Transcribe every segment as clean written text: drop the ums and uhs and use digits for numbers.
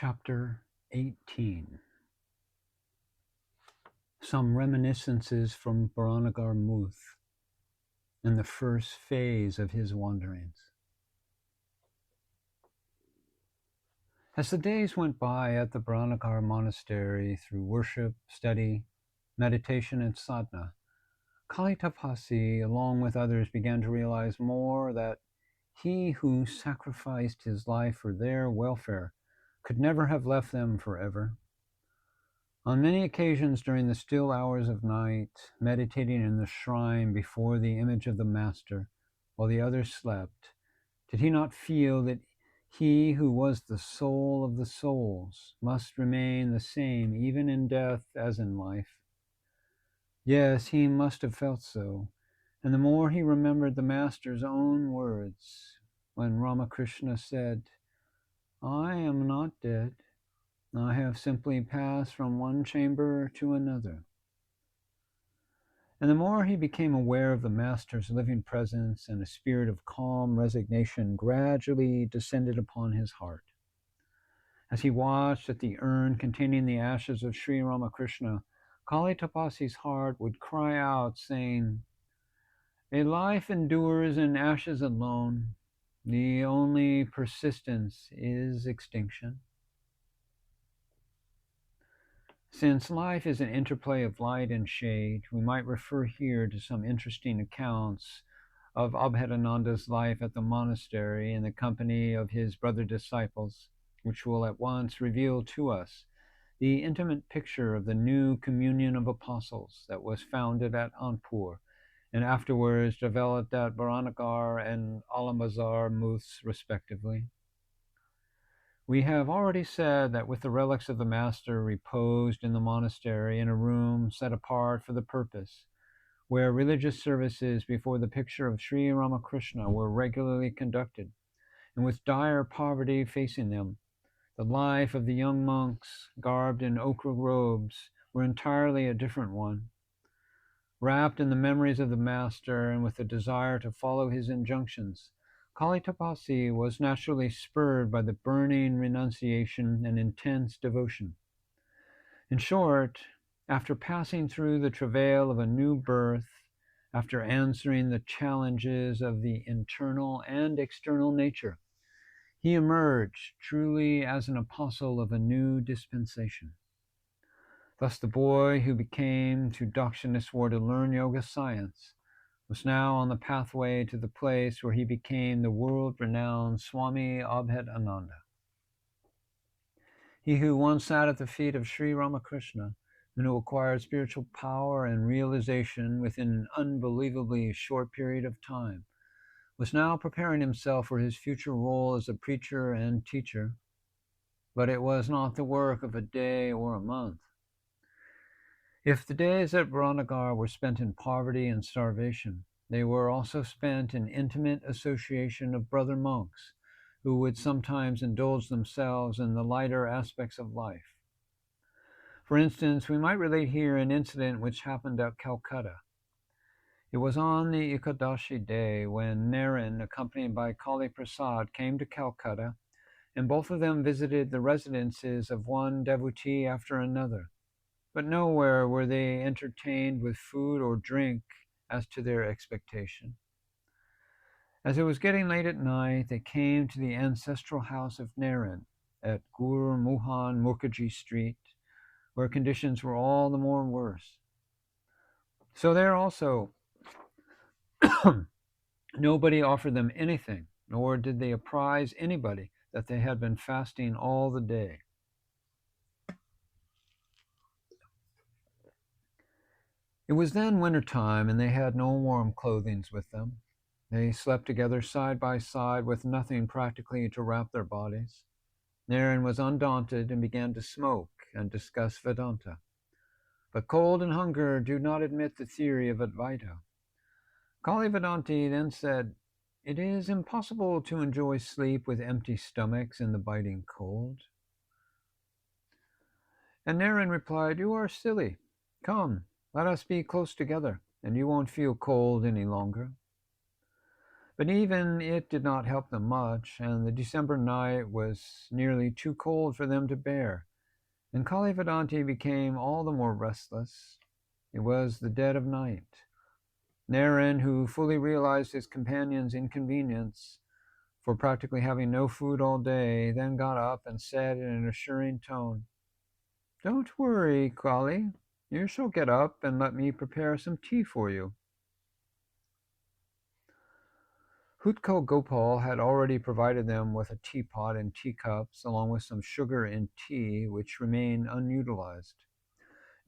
Chapter-18. Some reminiscences from Baranagar Muth in the first phase of his wanderings. As the days went by at the Baranagar monastery through worship, study, meditation, and sadhana, Kali Tapasi, along with others, began to realize more that he who sacrificed his life for their welfare could never have left them forever. On many occasions during the still hours of night, meditating in the shrine before the image of the Master, while the others slept, did he not feel that he who was the soul of the souls must remain the same even in death as in life? Yes, he must have felt so, and the more he remembered the Master's own words when Ramakrishna said, "I am not dead. I have simply passed from one chamber to another." And the more he became aware of the Master's living presence, and a spirit of calm resignation gradually descended upon his heart. As he watched at the urn containing the ashes of Sri Ramakrishna, Kali Tapasi's heart would cry out, saying, "A life endures in ashes alone. The only persistence is extinction." Since life is an interplay of light and shade, we might refer here to some interesting accounts of Abhedananda's life at the monastery in the company of his brother disciples, which will at once reveal to us the intimate picture of the new communion of apostles that was founded at Anpur and afterwards developed at Baranagar and Alambazar Muths respectively. We have already said that with the relics of the Master reposed in the monastery in a room set apart for the purpose, where religious services before the picture of Sri Ramakrishna were regularly conducted, and with dire poverty facing them, the life of the young monks, garbed in ochre robes, were entirely a different one. Wrapped in the memories of the Master and with the desire to follow his injunctions, Kali Tapasi was naturally spurred by the burning renunciation and intense devotion. In short, after passing through the travail of a new birth, after answering the challenges of the internal and external nature, he emerged truly as an apostle of a new dispensation. Thus the boy who came to Dakshineswar to learn yoga science was now on the pathway to the place where he became the world-renowned Swami Abhedananda. He who once sat at the feet of Sri Ramakrishna and who acquired spiritual power and realization within an unbelievably short period of time was now preparing himself for his future role as a preacher and teacher. But it was not the work of a day or a month. If the days at Baranagar were spent in poverty and starvation, they were also spent in intimate association of brother monks who would sometimes indulge themselves in the lighter aspects of life. For instance, we might relate here an incident which happened at Calcutta. It was on the Ekadashi day when Naren, accompanied by Kali Prasad, came to Calcutta, and both of them visited the residences of one devotee after another. But nowhere were they entertained with food or drink as to their expectation. As it was getting late at night, they came to the ancestral house of Naren at Gur Mohan Mukherjee Street, where conditions were all the more worse. So there also, nobody offered them anything, nor did they apprise anybody that they had been fasting all the day. It was then winter time, and they had no warm clothing with them. They slept together side by side with nothing practically to wrap their bodies. Naren was undaunted and began to smoke and discuss Vedanta. But cold and hunger do not admit the theory of Advaita. Kali Vedanti then said, "It is impossible to enjoy sleep with empty stomachs in the biting cold." And Naren replied, "You are silly. Come, let us be close together, and you won't feel cold any longer." But even it did not help them much, and the December night was nearly too cold for them to bear, and Kali Vedanti became all the more restless. It was the dead of night. Naren, who fully realized his companion's inconvenience for practically having no food all day, then got up and said in an assuring tone, "Don't worry, Kali. You shall get up and let me prepare some tea for you." Hutko Gopal had already provided them with a teapot and teacups, along with some sugar and tea, which remained unutilized.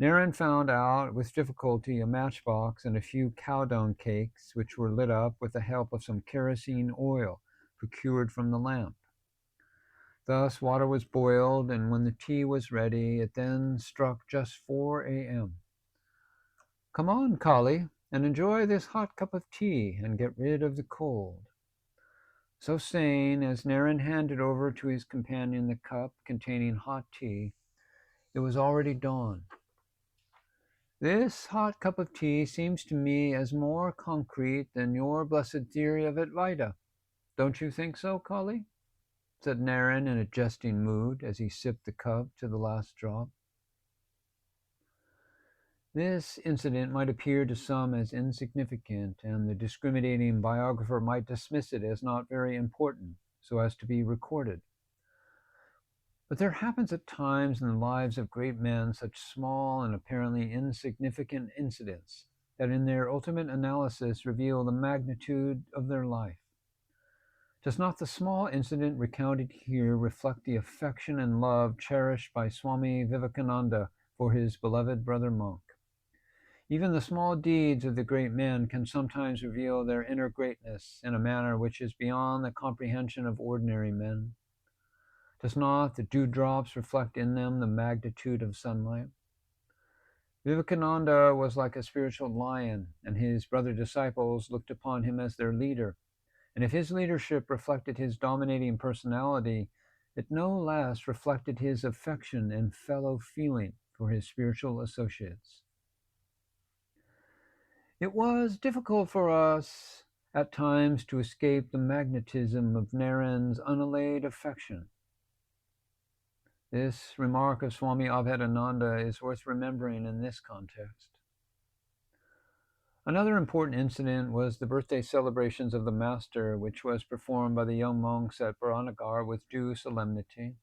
Naren found out with difficulty a matchbox and a few cow dung cakes, which were lit up with the help of some kerosene oil procured from the lamp. Thus water was boiled, and when the tea was ready, it then struck just 4 a.m. "Come on, Kali, and enjoy this hot cup of tea and get rid of the cold." So saying, as Naren handed over to his companion the cup containing hot tea, it was already dawn. "This hot cup of tea seems to me as more concrete than your blessed theory of Advaita. Don't you think so, Kali?" said Naren in a jesting mood as he sipped the cup to the last drop. This incident might appear to some as insignificant, and the discriminating biographer might dismiss it as not very important, so as to be recorded. But there happens at times in the lives of great men such small and apparently insignificant incidents that in their ultimate analysis reveal the magnitude of their life. Does not the small incident recounted here reflect the affection and love cherished by Swami Vivekananda for his beloved brother monk? Even the small deeds of the great men can sometimes reveal their inner greatness in a manner which is beyond the comprehension of ordinary men. Does not the dewdrops reflect in them the magnitude of sunlight? Vivekananda was like a spiritual lion, and his brother disciples looked upon him as their leader. And if his leadership reflected his dominating personality, it no less reflected his affection and fellow feeling for his spiritual associates. It was difficult for us at times to escape the magnetism of Naren's unallayed affection. This remark of Swami Abhedananda is worth remembering in this context. Another important incident was the birthday celebrations of the Master, which was performed by the young monks at Baranagar with due solemnity.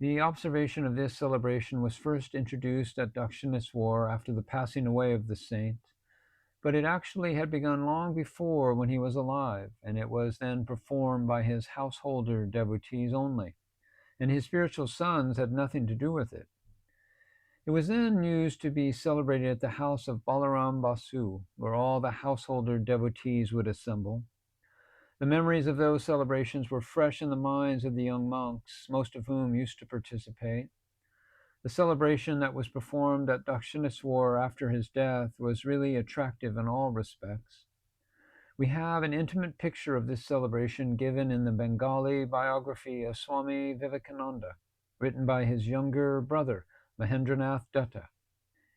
The observation of this celebration was first introduced at Dakshineswar after the passing away of the saint, but it actually had begun long before when he was alive, and it was then performed by his householder devotees only, and his spiritual sons had nothing to do with it. It was then used to be celebrated at the house of Balaram Basu, where all the householder devotees would assemble. The memories of those celebrations were fresh in the minds of the young monks, most of whom used to participate. The celebration that was performed at Dakshineswar after his death was really attractive in all respects. We have an intimate picture of this celebration given in the Bengali biography of Swami Vivekananda, written by his younger brother, Mahendranath Dutta.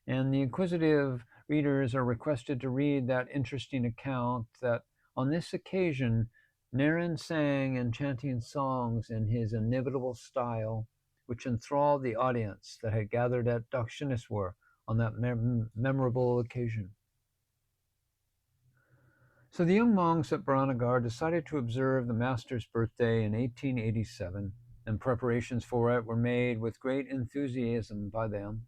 And the inquisitive readers are requested to read that interesting account that on this occasion, Naren sang enchanting songs in his inimitable style, which enthralled the audience that had gathered at Dakshineswar on that memorable occasion. So the young monks at Baranagar decided to observe the Master's birthday in 1887, and preparations for it were made with great enthusiasm by them.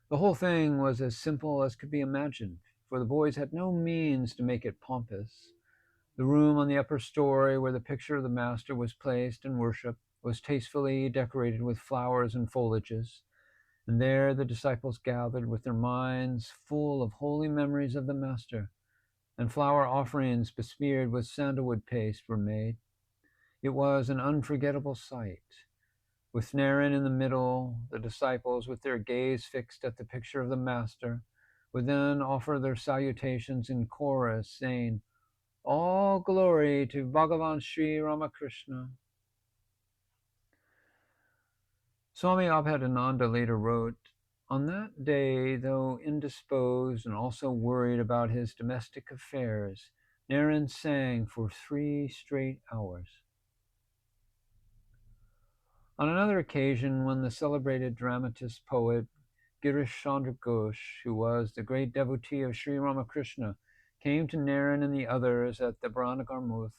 The whole thing was as simple as could be imagined, for the boys had no means to make it pompous. The room on the upper story where the picture of the Master was placed in worship was tastefully decorated with flowers and foliages, and there the disciples gathered with their minds full of holy memories of the Master, and flower offerings besmeared with sandalwood paste were made. It was an unforgettable sight. With Naren in the middle, the disciples, with their gaze fixed at the picture of the Master, would then offer their salutations in chorus, saying, "All glory to Bhagavan Sri Ramakrishna." Swami Abhedananda later wrote, "On that day, though indisposed and also worried about his domestic affairs, Naren sang for 3 straight hours. On another occasion, when the celebrated dramatist poet Girish Chandra Ghosh, who was the great devotee of Sri Ramakrishna, came to Naren and the others at the Baranagar Muth,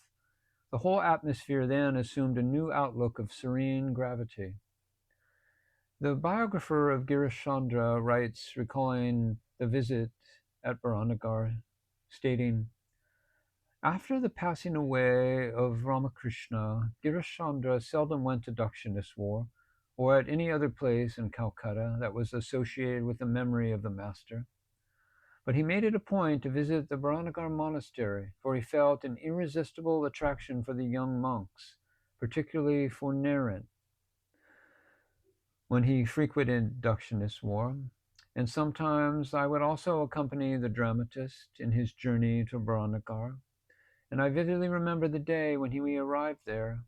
the whole atmosphere then assumed a new outlook of serene gravity. The biographer of Girish Chandra writes, recalling the visit at Baranagar, stating, after the passing away of Ramakrishna, Girish Chandra seldom went to Dakshineswar or at any other place in Calcutta that was associated with the memory of the master. But he made it a point to visit the Baranagar monastery, for he felt an irresistible attraction for the young monks, particularly for Naren, when he frequented Dakshineswar, and sometimes I would also accompany the dramatist in his journey to Baranagar, and I vividly remember the day when we arrived there.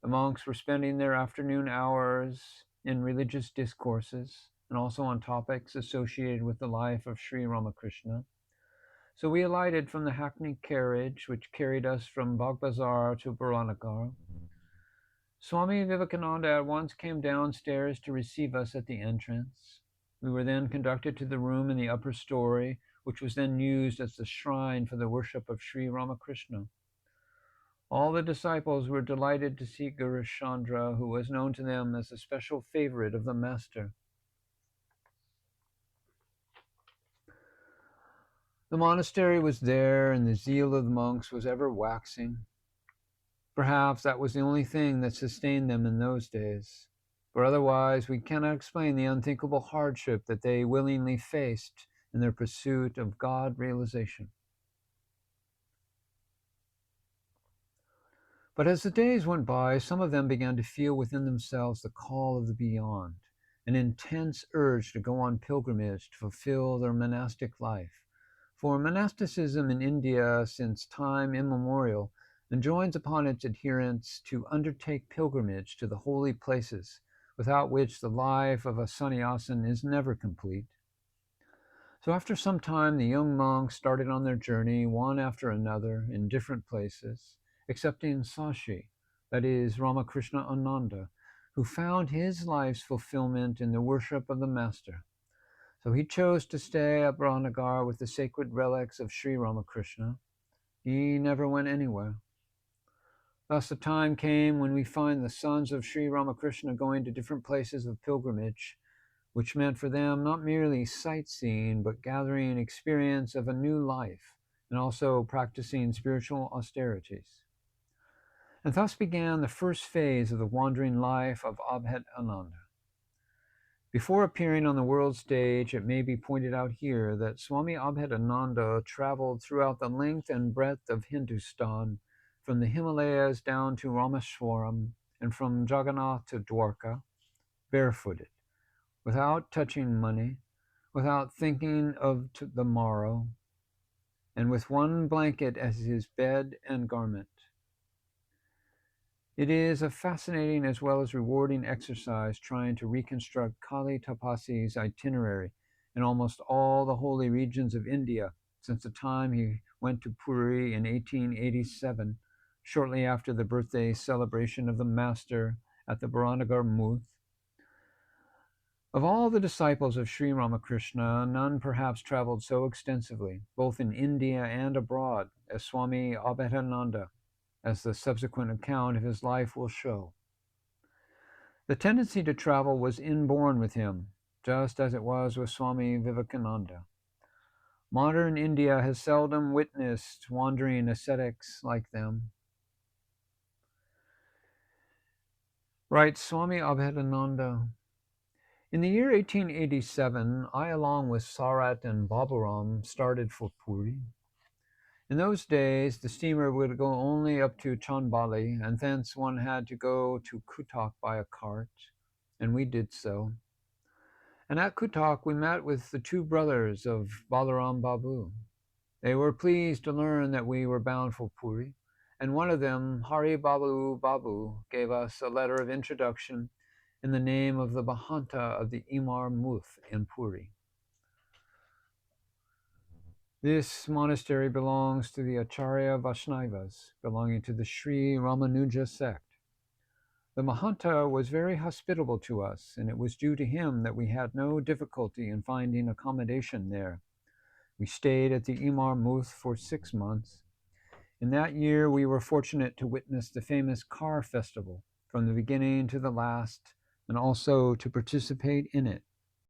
The monks were spending their afternoon hours in religious discourses and also on topics associated with the life of Sri Ramakrishna. So we alighted from the hackney carriage which carried us from Bagbazar to Baranagar. Swami Vivekananda at once came downstairs to receive us at the entrance. We were then conducted to the room in the upper story, which was then used as the shrine for the worship of Sri Ramakrishna. All the disciples were delighted to see Guru Chandra, who was known to them as a special favorite of the master. The monastery was there, and the zeal of the monks was ever waxing. Perhaps that was the only thing that sustained them in those days, for otherwise we cannot explain the unthinkable hardship that they willingly faced in their pursuit of God realization. But as the days went by, some of them began to feel within themselves the call of the beyond, an intense urge to go on pilgrimage to fulfill their monastic life. For monasticism in India since time immemorial enjoins upon its adherents to undertake pilgrimage to the holy places, without which the life of a sannyasin is never complete. So after some time, the young monks started on their journey, one after another, in different places, excepting Sashi, that is, Ramakrishna Ananda, who found his life's fulfillment in the worship of the Master. So he chose to stay at Baranagar with the sacred relics of Sri Ramakrishna. He never went anywhere. Thus the time came when we find the sons of Sri Ramakrishna going to different places of pilgrimage, which meant for them not merely sightseeing, but gathering experience of a new life, and also practicing spiritual austerities. And thus began the first phase of the wandering life of Abhedananda. Before appearing on the world stage, it may be pointed out here that Swami Abhedananda traveled throughout the length and breadth of Hindustan, from the Himalayas down to Rameswaram, and from Jagannath to Dwarka, barefooted, without touching money, without thinking of the morrow, and with one blanket as his bed and garment. It is a fascinating as well as rewarding exercise trying to reconstruct Kali Tapasi's itinerary in almost all the holy regions of India since the time he went to Puri in 1887, shortly after the birthday celebration of the Master at the Baranagar Muth. Of all the disciples of Sri Ramakrishna, none perhaps traveled so extensively, both in India and abroad, as Swami Abhedananda, as the subsequent account of his life will show. The tendency to travel was inborn with him, just as it was with Swami Vivekananda. Modern India has seldom witnessed wandering ascetics like them. Writes Swami Abhedananda, in the year 1887, I, along with Sarat and Baburam, started for Puri. In those days, the steamer would go only up to Chandbali, and thence one had to go to Cuttack by a cart, and we did so. And at Cuttack, we met with the two brothers of Balaram Babu. They were pleased to learn that we were bound for Puri, and one of them, Hari Babu Babu, gave us a letter of introduction in the name of the Bahanta of the Imar Muth in Puri. This monastery belongs to the Acharya Vaishnavas, belonging to the Sri Ramanuja sect. The Mahanta was very hospitable to us, and it was due to him that we had no difficulty in finding accommodation there. We stayed at the Imar Muth for 6 months. In that year, we were fortunate to witness the famous car festival from the beginning to the last, and also to participate in it.